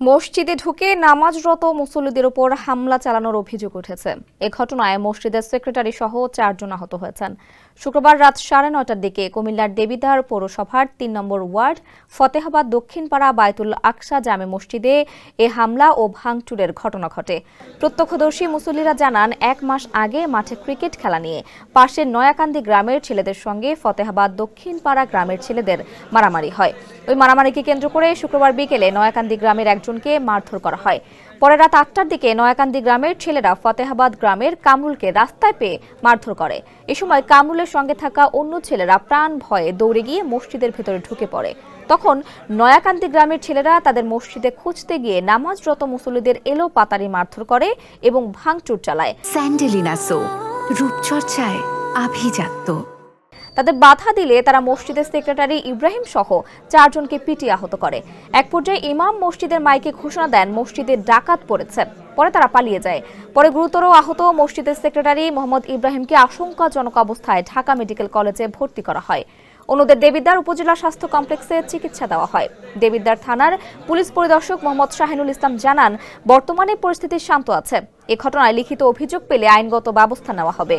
মসজিদে ঢুকে নামাজরত মুসল্লিদের উপর হামলা চালানোর অভিযোগ উঠেছে। এ ঘটনায় মসজিদের সেক্রেটারি সহ 4 জন আহত হয়েছেন। শুক্রবার রাত 9:30টার দিকে কুমিল্লার দেবিদ্বার পৌরসভার 3 নম্বর ওয়ার্ড ফতেহাবাদ দক্ষিণপাড়া বায়তুল আকসা জামে মসজিদে এ হামলা ও ভাঙচুরের ঘটনা ঘটে। প্রত্যক্ষদর্শী মুসল্লিরা জানান, 1 মাস আগে মাঠে ক্রিকেট খেলা নিয়ে পাশের নয়াকান্দি গ্রামের ছেলেদের সঙ্গে ফতেহাবাদ দক্ষিণপাড়া গ্রামের ছেলেদের মারামারি হয়। ওই মারামারিকে কেন্দ্র করে শুক্রবার বিকেলে নয়াকান্দি গ্রামের একজনকে মারধর করা হয়। পরে রাত 8টার দিকে নয়াকান্দি গ্রামের ছেলেরা ফতেহাবাদ গ্রামের কামরুলকে রাস্তায় পেয়ে মারধর করে। এ সময় কামরুলের সঙ্গে থাকা অন্য ছেলেরা প্রাণ ভয়ে দৌড়ে গিয়ে মসজিদের ভেতরে ঢুকে পড়ে। তখন নয়াকান্দি গ্রামের ছেলেরা তাদের মসজিদে খুঁজতে গিয়ে নামাজরত মুসল্লিদের এলো পাতারি মারধর করে এবং ভাঙচুর চালায়। স্যান্ডেলিনা সো রূপচর্চায় আভিজাত্য। তাদের বাধা দিলে তারা মসজিদের সেক্রেটারি ইব্রাহিম সহ 4 জনকে পিটিয়ে আহত করে। এক পর্যায়ে ইমাম মসজিদের মাইকে ঘোষণা দেন মসজিদে ডাকাত পড়েছে। পরে তারা পালিয়ে যায়। পরে গুরুতর আহত মসজিদের সেক্রেটারি মোহাম্মদ ইব্রাহিমকে আশঙ্কাজনক অবস্থায় ঢাকা মেডিকেল কলেজে ভর্তি করা হয়। অন্যদের দেবিদ্বার উপজেলা স্বাস্থ্য কমপ্লেক্সে চিকিৎসা দেওয়া হয়। দেবিদ্বার থানার পুলিশ পরিদর্শক মোহাম্মদ শাহিনুল ইসলাম জানান, বর্তমানে পরিস্থিতি শান্ত আছে। এ ঘটনায় লিখিত অভিযোগ পেলে আইনগত ব্যবস্থা নেওয়া হবে।